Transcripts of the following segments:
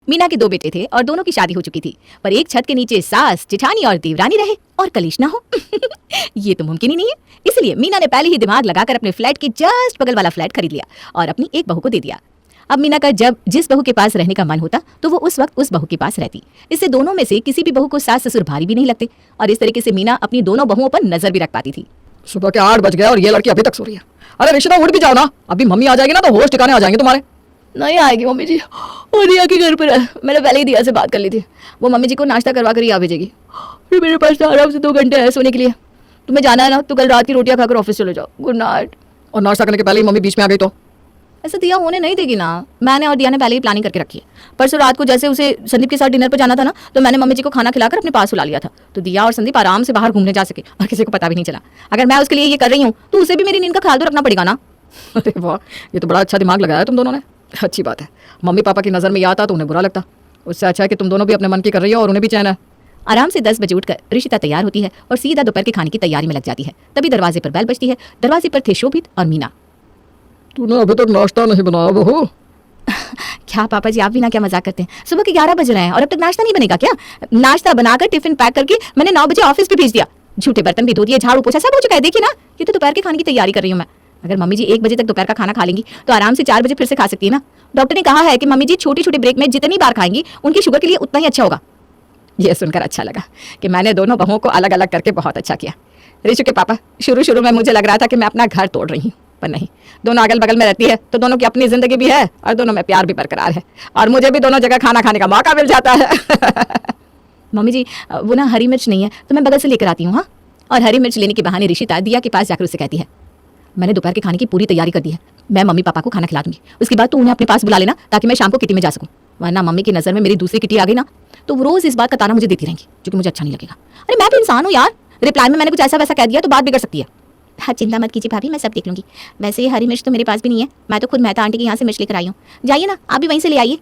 मीना के 2 बेटे थे और दोनों की शादी हो चुकी थी, पर एक छत के नीचे सास, जेठानी और देवरानी रहे और कलेश ना हो। ये तो मुमकिन ही नहीं है। इसलिए मीना ने पहले ही दिमाग लगाकर अपने फ्लैट के जस्ट बगल वाला फ्लैट खरीद लिया और अपनी एक बहू को दे दिया। अब मीना का जब जिस बहू के पास रहने का मन होता तो वो उस वक्त उस बहू के पास रहती। इससे दोनों में से किसी भी बहू को सास ससुर भारी भी नहीं लगते और इस तरीके से मीना अपनी दोनों बहुओं पर नजर भी रख पाती थी। सुबह के 8 बज गए और ये लड़की अभी तक सो रही है। अरे रिश्ता उठ भी जाओ ना, अभी मम्मी आ जाएगी ना तो होश ठिकाने आ जाएंगे तुम्हारे। नहीं आएगी मम्मी जी, वो दिया के घर पर है। मैंने पहले ही दिया से बात कर ली थी, वो मम्मी जी को नाश्ता करवा कर ही आ भेजेगी। फिर मेरे पास आराम से 2 घंटे है सोने के लिए। तुम्हें जाना है ना तो कल रात की रोटियां खाकर ऑफिस चले जाओ। Good night. और नाश्ता करने के पहले ही मम्मी बीच में आ गई तो ऐसा दिया होने नहीं देगी ना। मैंने और दिया ने पहले ही प्लानिंग करके रखी है। परसों रात को जैसे उसे संदीप के साथ डिनर पर जाना था ना, तो मैंने मम्मी जी को खाना खिलाकर अपने पास बुला लिया था, तो दिया और संदीप आराम से बाहर घूमने जा सके और किसी को पता भी नहीं चला। अगर मैं उसके लिए ये कर रही हूँ तो उसे भी मेरी नींद का ख्याल तो रखना पड़ेगा ना। अरे वाह, ये तो बड़ा अच्छा दिमाग लगाया तुम दोनों ने। अच्छी बात है, मम्मी पापा की नज़र में ये आता तो उन्हें बुरा लगता। उससे अच्छा है कि तुम दोनों भी अपने मन की कर रही हो और उन्हें भी चैन है। आराम से 10 बजे उठकर ऋषिता तैयार होती है और सीधा दोपहर के खाने की तैयारी में लग जाती है। तभी दरवाजे पर बेल बजती है। दरवाजे पर थे शोभित और मीना। तूने अभी तक नाश्ता नहीं बनाया बहू? क्या पापा जी, आप भी ना क्या मजाक करते हैं। सुबह के 11 बज रहे हैं और अब तक नाश्ता नहीं बनेगा क्या? नाश्ता बनाकर टिफिन पैक करके मैंने 9 बजे ऑफिस पे भेज दिया। झूठे बर्तन भी धो दिए, झाड़ू पोछा सब हो चुका है। देखिए ना, ये तो दोपहर के खाने की तैयारी कर रही हूँ मैं। अगर मम्मी जी 1 बजे तक दोपहर का खाना खा लेंगी तो आराम से 4 बजे फिर से खा सकती है ना। डॉक्टर ने कहा है कि मम्मी जी छोटे छोटे ब्रेक में जितनी बार खाएंगी उनकी शुगर के लिए उतना ही अच्छा होगा। यह सुनकर अच्छा लगा कि मैंने दोनों बहुओं को अलग अलग करके बहुत अच्छा किया। ऋषु के पापा, शुरू में मुझे लग रहा था कि मैं अपना घर तोड़ रही हूँ, पर नहीं, दोनों अगल बगल में रहती है तो दोनों की अपनी जिंदगी भी है और दोनों में प्यार भी बरकरार है और मुझे भी दोनों जगह खाना खाने का मौका मिल जाता है। मम्मी जी, वो ना हरी मिर्च नहीं है तो मैं बगल से लेकर आती हूँ। हाँ, और हरी मिर्च लेने के बहाने ऋषिता दिया के पास जाकर उसे कहती है, मैंने दोपहर के खाने की पूरी तैयारी कर दी है। मैं मम्मी पापा को खाना खिला दूंगी, उसके बाद तू उन्हें अपने पास बुला लेना ताकि मैं शाम को किटी में जा सकूं। वरना मम्मी की नज़र में मेरी दूसरी किटी आ गई ना तो वो रोज इस बात का ताना मुझे देती रहेंगी, जो कि मुझे अच्छा नहीं लगेगा। अरे मैं भी इंसान हूँ यार, रिप्लाई में मैंने कुछ ऐसा वैसा कह दिया तो बात बिगड़ सकती है। हाँ, चिंता मत कीजिए भाभी, मैं सब देख लूंगी। वैसे ये हरी मिर्च तो मेरे पास भी नहीं है, मैं तो खुद मेहता आंटी के यहाँ से मिर्च लेकर आई हूँ। जाइए ना, आप भी वहीं से ले आइए।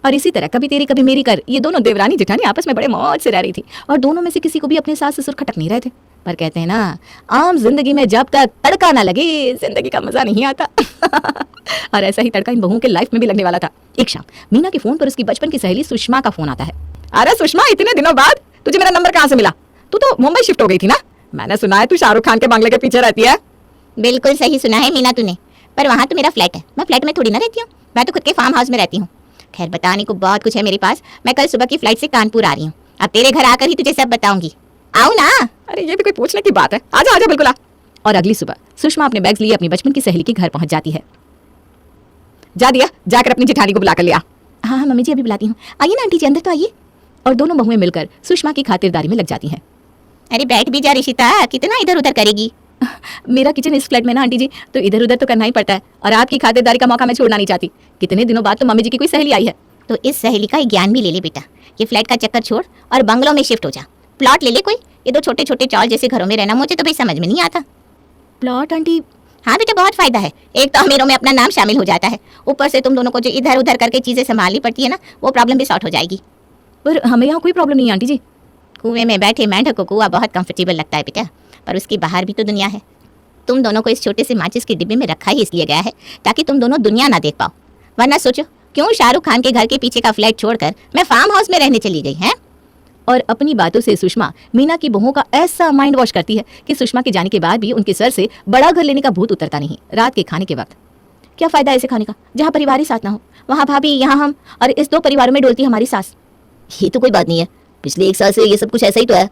और इसी तरह कभी तेरी कभी मेरी कर ये दोनों देवरानी जेठानी आपस में बड़े मौज से रह रही थी और दोनों में से किसी को भी अपने सास ससुर खटक नहीं रहे थे। पर कहते हैं ना, आम जिंदगी में जब तक तड़का ना लगे जिंदगी का मजा नहीं आता। और ऐसा ही तड़का इन बहुओं के लाइफ में भी लगने वाला था। एक शाम मीना के फोन पर उसकी बचपन की सहेली सुषमा का फोन आता है। अरे सुषमा, इतने दिनों बाद तुझे मेरा नंबर कहाँ से मिला? तू तो मुंबई शिफ्ट हो गई थी ना? मैंने सुना है तू शाहरुख खान के बंगले के पीछे रहती है। बिल्कुल सही सुना है मीना तूने, पर वहाँ तो मेरा फ्लैट है, मैं फ्लैट में थोड़ी ना रहती हूँ, मैं तो खुद के फार्म हाउस में रहती हूँ। खैर, बताने को बहुत कुछ है मेरे पास। मैं कल सुबह की फ्लाइट से कानपुर आ रही हूँ, अब तेरे घर आकर ही तुझे सब बताऊंगी। आओ ना। अरे ये भी कोई पूछने की बात है, आजा आजा बिल्कुल आ। और अगली सुबह सुषमा अपने बैग्स लिए अपनी बचपन की सहेली के घर पहुंच जाती है। जा दिया, जाकर अपनी जेठानी को बुलाकर ले आ। हाँ मम्मी जी, अभी बुलाती हूँ। आइए ना आंटी जी, अंदर तो आइए। और दोनों बहुएं मिलकर सुषमा की खातिरदारी में लग जाती हैं। अरे बैठ भी जा ऋषिता, कितना इधर उधर करेगी। मेरा किचन इस फ्लैट में ना आंटी जी, तो इधर उधर तो करना ही पड़ता है और आपकी खातिरदारी का मौका मैं छोड़ना नहीं चाहती। कितने दिनों बाद तो मम्मी जी की कोई सहेली आई है। तो इस सहेली का ज्ञान भी ले ले बेटा, ये फ्लैट का चक्कर छोड़ और बंगलों में शिफ्ट हो जा। प्लॉट ले ले कोई, ये 2 छोटे छोटे चौल जैसे घरों में रहना मुझे तो भाई समझ में नहीं आता। Plot aunty? हाँ बेटा, बहुत फायदा है। एक तो अमीरों में अपना नाम शामिल हो जाता है, ऊपर से तुम दोनों को जो इधर उधर करके चीजें संभालनी पड़ती है ना, वो प्रॉब्लम भी सॉर्ट हो जाएगी। पर हमें यहाँ कोई प्रॉब्लम नहीं है आंटी जी। कुएं में बैठे मेंढक को कुआं बहुत कंफर्टेबल लगता है बेटा, पर उसके बाहर भी तो दुनिया है। तुम दोनों को इस छोटे से माचिस के डिब्बे में रखा ही इसलिए गया है ताकि तुम दोनों दुनिया ना देख पाओ। वरना सोचो, क्यों शाहरुख खान के घर के पीछे का फ्लैट छोड़कर मैं फार्म हाउस में रहने चली गई है। और अपनी बातों से सुषमा मीना की बहुओं का ऐसा माइंड वॉश करती है कि सुषमा के जाने के बाद भी उनके सर से बड़ा घर लेने का भूत उतरता नहीं। रात के खाने के वक्त क्या फायदा ऐसे खाने का जहाँ परिवार ही साथ ना हो, वहाँ भाभी, यहाँ हम, और इस 2 परिवारों में डोलती हमारी सास। ये तो कोई बात नहीं है, पिछले 1 साल से ये सब कुछ ऐसा ही तो है।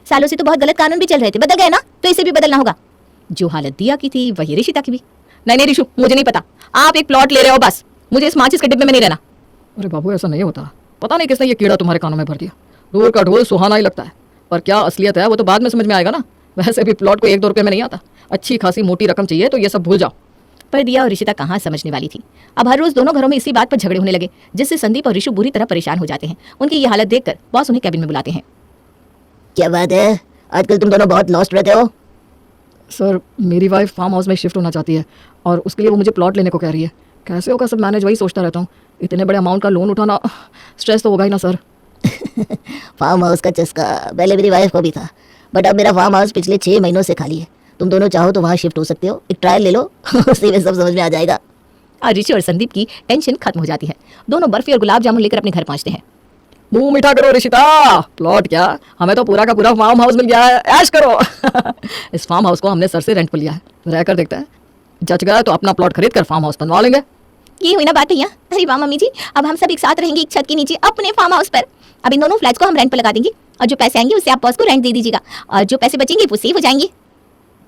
सालों से तो बहुत गलत कानून भी चल रहे थे, बदल गए ना, तो इसे भी बदलना होगा। जो हालत दिया की थी वही ऋषिता की भी। नहीं ऋषु, मुझे नहीं पता, आप एक प्लॉट ले रहे हो बस, मुझे इस माचिस के डिब्बे में नहीं रहना। अरे बाबू, ऐसा नहीं होता। पता नहीं किसने ये कीड़ा तुम्हारे कानों में भर दिया। दूर का ढोल सुहाना ही लगता है, पर क्या असलियत है वो तो बाद में समझ में आएगा ना। वैसे भी प्लॉट को 1-2 रुपये में नहीं आता, अच्छी खासी मोटी रकम चाहिए तो ये सब भूल जाओ। पर दिया और ऋषिता कहाँ समझने वाली थी। अब हर रोज दोनों घरों में इसी बात पर झगड़े होने लगे, जिससे संदीप और ऋषु बुरी तरह परेशान हो जाते हैं। उनकी ये हालत देखकर बॉस उन्हें कैबिन में बुलाते हैं। क्या बात है, आजकल तुम दोनों बहुत लॉस्ट रहते हो। सर, मेरी वाइफ फार्म हाउस में शिफ्ट होना चाहती है और उसके लिए वो मुझे प्लॉट लेने को कह रही है। कैसे होगा सब मैनेज, वही सोचता रहता हूँ। इतने बड़े अमाउंट का लोन उठाना, स्ट्रेस तो होगा ही ना सर। फार्म हाउस का चस्का पहले मेरी वाइफ को भी था, बट अब मेरा फार्म हाउस पिछले 6 महीनों से खाली है। तुम दोनों चाहो तो वहाँ शिफ्ट हो सकते हो, एक ट्रायल ले लो। उसी में सब समझ में आ जाएगा। और ऋषि और संदीप की टेंशन खत्म हो जाती है। दोनों बर्फी और गुलाब जामुन लेकर अपने घर पहुंचते हैं। मुंह मीठा करो ऋषिता, प्लॉट क्या, हमें तो पूरा का पूरा फार्म हाउस मिल गया है, ऐश करो। इस फार्म हाउस को हमने सर से रेंट पर लिया है, रहकर देखते हैं, जच गया तो अपना प्लॉट खरीद कर फार्म हाउस बनवा लेंगे। ये हुई ना बात भैया। अरे वाह मम्मी जी, अब हम सब एक साथ रहेंगे एक छत के नीचे अपने फार्म हाउस पर। अब इन दोनों फ्लैट्स को हम रेंट पर लगा देंगे और जो पैसे आएंगे उससे आप बॉस को रेंट दे दीजिएगा और जो पैसे बचेंगे वो सेव हो जाएंगे।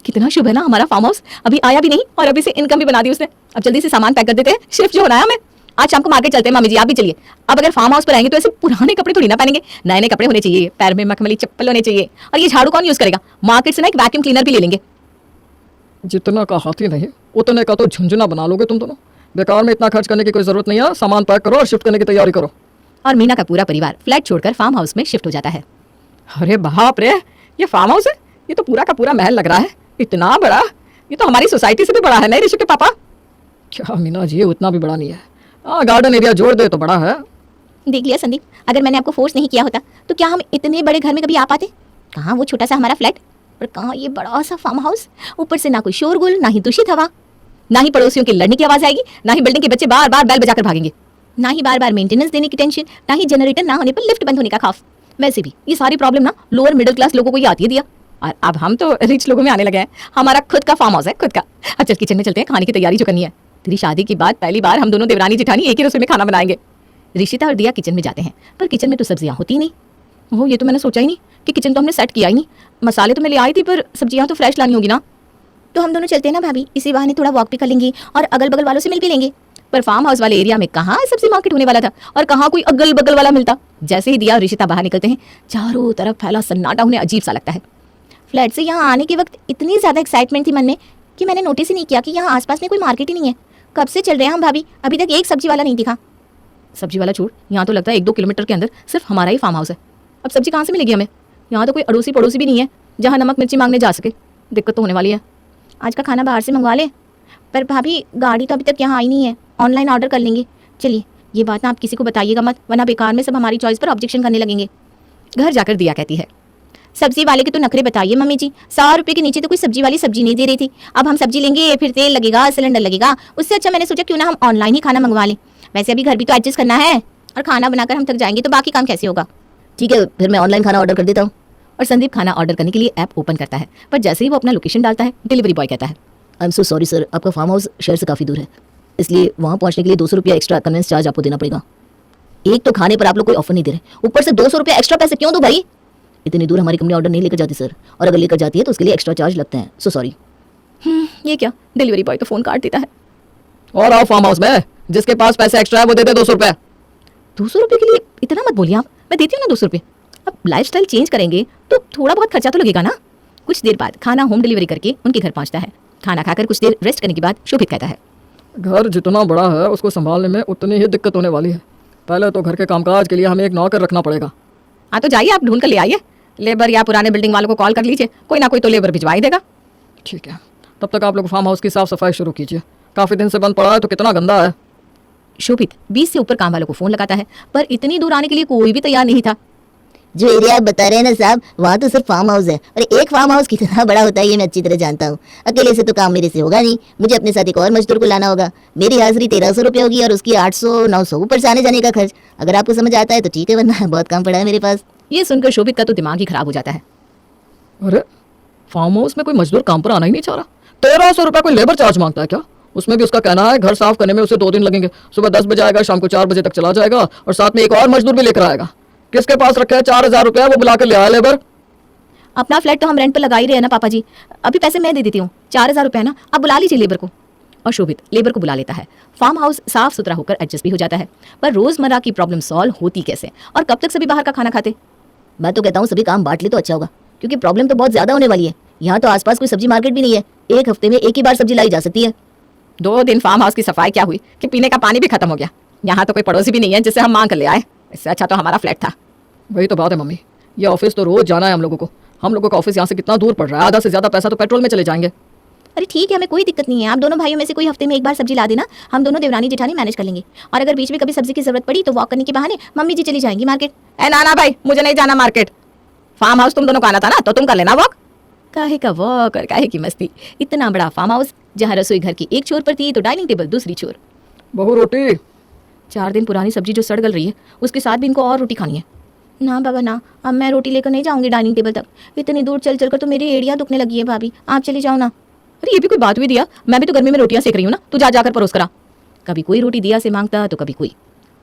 कितना शुभ है ना हमारा फार्म हाउस, अभी आया भी नहीं और अभी से इनकम भी बना दी उसने। अब जल्दी से सामान पैक कर देते हैं, शिफ्ट जो होना है हमें। आज शाम को मार्केट चलते हैं मामी जी, आप भी चलिए। अब अगर फार्म हाउस पर आएंगे तो ऐसे पुराने कपड़े थोड़ी ना पहनेंगे, नए नए कपड़े होने चाहिए, पैर में मखमली चप्पल होने चाहिए। और ये झाड़ू कौन यूज करेगा, मार्केट से ना एक वैक्यूम क्लीनर भी ले लेंगे। जितना का हाथी नहीं उतने का तो झुंझुना बना लोगे तुम दोनों। बेकार में इतना खर्च करने की कोई जरूरत नहीं है, सामान पैक करो और शिफ्ट करने की तैयारी करो। और मीना का पूरा परिवार फ्लैट छोड़कर फार्म हाउस में शिफ्ट हो जाता है। अरे बाप रे, ये फार्म हाउस है, ये तो पूरा का पूरा महल लग रहा है, इतना बड़ा। ये तो हमारी सोसाइटी से भी बड़ा है नहीं ऋषि के पापा? क्या मीना जी, उतना भी बड़ा नहीं है। हाँ, गार्डन एरिया जोड़ दे तो बड़ा है। देख लिया संदीप, अगर मैंने आपको फोर्स नहीं किया होता तो क्या हम इतने बड़े घर में कभी आ पाते? कहाँ वो छोटा सा हमारा फ्लैट और कहाँ ये बड़ा सा फार्म हाउस। ऊपर से ना कोई शोरगुल, ना ही दूषित हवा, ना ही पड़ोसियों की लड़ने की आवाज आएगी, ना ही बिल्डिंग के बच्चे बार बार बैल बजाकर भागेंगे, ना ही बार बार मेंटेनेंस देने की टेंशन, ना ही जनरेटर ना होने पर लिफ्ट बंद होने का खौफ। वैसे भी ये सारी प्रॉब्लम ना लोअर मिडिल क्लास लोगों को ही आती है दिया। और अब हम तो रिच लोगों में आने लगे हैं, हमारा खुद का फार्म हाउस है, खुद का। अब चल किचन में चलते हैं, खाने की तैयारी जो करनी है। तेरी शादी के बाद पहली बार हम दोनों देवरानी जिठानी एक ही रसोई में खाना बनाएंगे। ऋषिता और दिया किचन में जाते हैं, पर किचन में तो सब्जियां होती ही नहीं। ओह, ये तो मैंने सोचा ही नहीं कि किचन तो हमने सेट किया ही नहीं। मसाले तो मैं ले आई थी, पर सब्जियां तो फ्रेश लानी होगी ना। तो हम दोनों चलते हैं ना भाभी, इसी बहाने थोड़ा वॉक भी कर लेंगे और अगल बगल वालों से मिल भी लेंगे। पर फार्म हाउस वाले एरिया में कहाँ सब्जी मार्केट होने वाला था और कहाँ कोई अगल बगल वाला मिलता। जैसे ही दिया और ऋषिता बाहर निकलते हैं, चारों तरफ फैला सन्नाटा उन्हें अजीब सा लगता है। फ्लैट से यहाँ आने के वक्त इतनी ज़्यादा एक्साइटमेंट थी मन में कि मैंने नोटिस ही नहीं किया कि यहाँ आसपास में कोई मार्केट ही नहीं है। कब से चल रहे हैं हम भाभी, अभी तक एक सब्जी वाला नहीं दिखा। सब्जी वाला छोड़, यहाँ तो लगता है 1-2 किलोमीटर के अंदर सिर्फ हमारा ही फार्म हाउस है। अब सब्जी कहाँ से मिलेगी हमें? यहाँ तो कोई अड़ोसी पड़ोसी भी नहीं है जहाँ नमक मिर्ची मांगने जा सके। दिक्कत तो होने वाली है। आज का खाना बाहर से मंगवा लें। पर भाभी गाड़ी तो अभी तक यहाँ आई नहीं है, ऑनलाइन ऑर्डर कर लेंगे। चलिए, ये बात ना आप किसी को बताइएगा मत, वरना बेकार में सब हमारी चॉइस पर ऑब्जेक्शन करने लगेंगे। घर जाकर दिया कहती है, सब्जी वाले के तो नखरे बताइए मम्मी जी, 100 रुपये के नीचे तो कोई सब्जी वाली सब्जी नहीं दे रही थी। अब हम सब्जी लेंगे, फिर तेल लगेगा, सिलेंडर लगेगा। उससे अच्छा मैंने सोचा क्यों ना हम ऑनलाइन ही खाना मंगवा लें। वैसे अभी घर भी तो एडजस्ट करना है और खाना बनाकर हम थक जाएंगे तो बाकी काम कैसे होगा। ठीक है, फिर मैं ऑनलाइन खाना ऑर्डर कर देता हूँ। और संदीप खाना ऑर्डर करने के लिए ऐप ओपन करता है, पर जैसे ही वो अपना लोकेशन डालता है, डिलीवरी बॉय कहता है, I am so sorry sir, आपका फार्म हाउस शहर से काफ़ी दूर है, इसलिए वहाँ पहुँचने के लिए 200 रुपया एक्स्ट्रा कन्वेंस चार्ज आपको देना पड़ेगा। एक तो खाने पर आप लोग कोई ऑफर नहीं दे रहे, ऊपर से 200 रुपया एक्स्ट्रा पैसे क्यों दो भाई? इतनी दूर हमारी कंपनी ऑर्डर नहीं लेकर जाती सर, और अगर लेकर जाती है तो उसके लिए एक्स्ट्रा चार्ज लगते हैं। So sorry. ये क्या, डिलीवरी बॉय तो फोन काट देता है। और आओ फार्म हाउस में, जिसके पास पैसे एक्स्ट्रा है वो दे दे 200 रुपए। 200 रुपये के लिए इतना मत बोलिए आप, मैं देती हूँ ना 200 रुपये। अब लाइफस्टाइल चेंज करेंगे तो थोड़ा बहुत खर्चा तो लगेगा ना। कुछ देर बाद खाना होम डिलीवरी करके उनके घर पहुंचता है। खाना खाकर कुछ देर रेस्ट करने के बाद शोभित कहता है, घर जितना बड़ा है उसको संभालने में उतनी ही दिक्कत होने वाली है। पहले तो घर के कामकाज के लिए हमें एक नौकर रखना पड़ेगा। हाँ तो जाइए, आप ढूंढ कर ले आइए। लेबर या पुराने बिल्डिंग वालों को कॉल कर लीजिए, कोई ना कोई तो लेबर भिजवा ही देगा। ठीक है, तब तक आप लोग फार्म हाउस की साफ सफाई शुरू कीजिए। काफ़ी दिन से बंद पड़ा है तो कितना गंदा है। शोभित 20 से ऊपर काम वालों को फोन लगाता है, पर इतनी दूर आने के लिए कोई भी तैयार नहीं था। जो एरिया आप बता रहे हैं ना साहब, वहाँ तो सिर्फ फार्म हाउस है, और एक फार्म हाउस कितना बड़ा होता है ये मैं अच्छी तरह जानता हूँ। अकेले से तो काम मेरे से होगा नहीं, मुझे अपने साथ एक और मजदूर को लाना होगा। मेरी हाजिरी 1300 रुपये होगी और उसकी 800-900 ऊपर से आने जाने का खर्च। अगर आपको समझ आता है तो ठीक है, वरना बहुत काम पड़ा है मेरे पास। ये सुनकर शोभित का तो दिमाग ही खराब हो जाता है। अरे फार्म हाउस में कोई मजदूर काम पर आना ही नहीं चाह रहा, 1300 रुपये कोई लेबर चार्ज मांगता है क्या? उसमें भी उसका कहना है घर साफ करने में उसे 2 दिन लगेंगे। सुबह 10 बजे आएगा, शाम को 4 बजे तक चला जाएगा, और साथ में एक और मजदूर भी लेकर आएगा। किसके पास रखा है 4000 रुपया, वो बुला कर ले आया लेबर। अपना फ्लैट तो हम रेंट पर लगा ही रहे हैं ना पापा जी, अभी पैसे मैं दे देती हूँ, 4000 रुपये है ना, आप बुला लीजिए लेबर को। और शोभित लेबर को बुला लेता है। फार्म हाउस साफ सुथरा होकर एडजस्ट भी हो जाता है, पर रोजमर्रा की प्रॉब्लम सॉल्व होती कैसे, और कब तक सभी बाहर का खाना खाते? मैं तो कहता हूँ सभी काम बांट ले तो अच्छा होगा, क्योंकि प्रॉब्लम तो बहुत ज्यादा होने वाली है। यहाँ तो आसपास कोई सब्जी मार्केट भी नहीं है, एक हफ्ते में एक ही बार सब्जी लाई जा सकती है। 2 दिन फार्म हाउस की सफाई क्या हुई कि पीने का पानी भी खत्म हो गया। यहाँ तो कोई पड़ोसी भी नहीं है जिससे हम मांग कर ले आए, इससे अच्छा तो हमारा फ्लैट था। वही तो बात है मम्मी, ये ऑफिस तो रोज जाना है हम लोगों को। हम लोगों का ऑफिस यहाँ से कितना दूर पड़ रहा है, आधा से ज्यादा पैसा तो पेट्रोल में चले जाएंगे। अरे ठीक है, हमें कोई दिक्कत नहीं है, आप दोनों भाइयों में से कोई हफ्ते में एक बार सब्जी ला देना, हम दोनों देवरानी जेठानी मैनेज कर लेंगे। और अगर बीच में कभी सब्जी की जरूरत पड़ी तो वॉक करने के बहाने मम्मी जी चली जाएंगी मार्केट। ए ना भाई, मुझे नहीं जाना मार्केट, फार्म हाउस तुम दोनों का आना था ना, तो तुम कर लेना वॉक। काहे का वॉक और काहे की मस्ती। इतना बड़ा फार्म हाउस जहाँ रसोई घर की एक छोर पर थी तो डाइनिंग टेबल दूसरी छोर। बहू रोटी। 4 दिन पुरानी सब्जी जो सड़ गल रही है उसके साथ भी इनको और रोटी खानी है। ना बाबा ना, अब मैं रोटी लेकर नहीं जाऊंगी डाइनिंग टेबल तक। इतनी दूर चल चल कर तो मेरी एड़ियाँ दुखने लगी है भाभी, आप चले जाओ ना। अरे ये भी कोई बात हुई दिया, मैं भी तो गर्मी में रोटियां सेक रही हूँ ना, तू जा जाकर परोस करा। कभी कोई रोटी दिया से मांगता तो कभी कोई।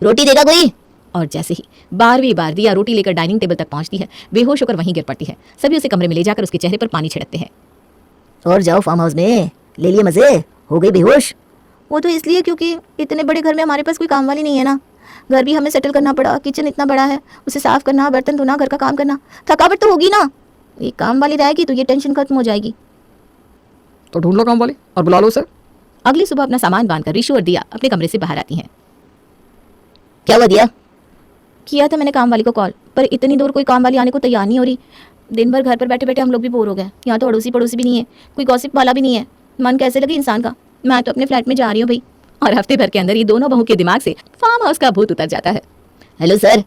रोटी देगा कोई? और जैसे ही 12वीं बार दिया रोटी लेकर डाइनिंग टेबल तक पहुंचती है, बेहोश होकर वहीं गिर पड़ती है। सभी उसे कमरे में ले जाकर उसके चेहरे पर पानी छिड़कते हैं। और जाओ फार्म हाउस में, ले लिए मजे, हो गई बेहोश। वो तो इसलिए क्योंकि इतने बड़े घर में हमारे पास कोई काम वाली नहीं है ना। घर भी हमें सेटल करना पड़ा, किचन इतना बड़ा है, उसे साफ करना, बर्तन धोना, घर का काम करना, थकावट तो होगी ना। एक काम वाली रहेगी तो ये टेंशन खत्म हो जाएगी। तो ढूंढ लो काम वाली और बुला लो उसे। अगली सुबह अपना सामान बांधकर रिशु और दिया अपने कमरे से बाहर आती हैं। क्या हुआ दिया? किया था मैंने काम वाली को कॉल, पर इतनी दूर कोई काम वाली आने को तैयार नहीं हो रही। दिन भर घर पर बैठे बैठे हम लोग भी बोर हो गए। यहाँ तो अड़ोसी पड़ोसी भी नहीं है, कोई गॉसिप वाला भी नहीं है। मन कैसे लगे इंसान का। मैं तो अपने फ्लैट में जा रही हूँ भाई। और हफ्ते भर के अंदर ये दोनों बहू के दिमाग से फार्म हाउस का भूत उतर जाता है। Hello sir,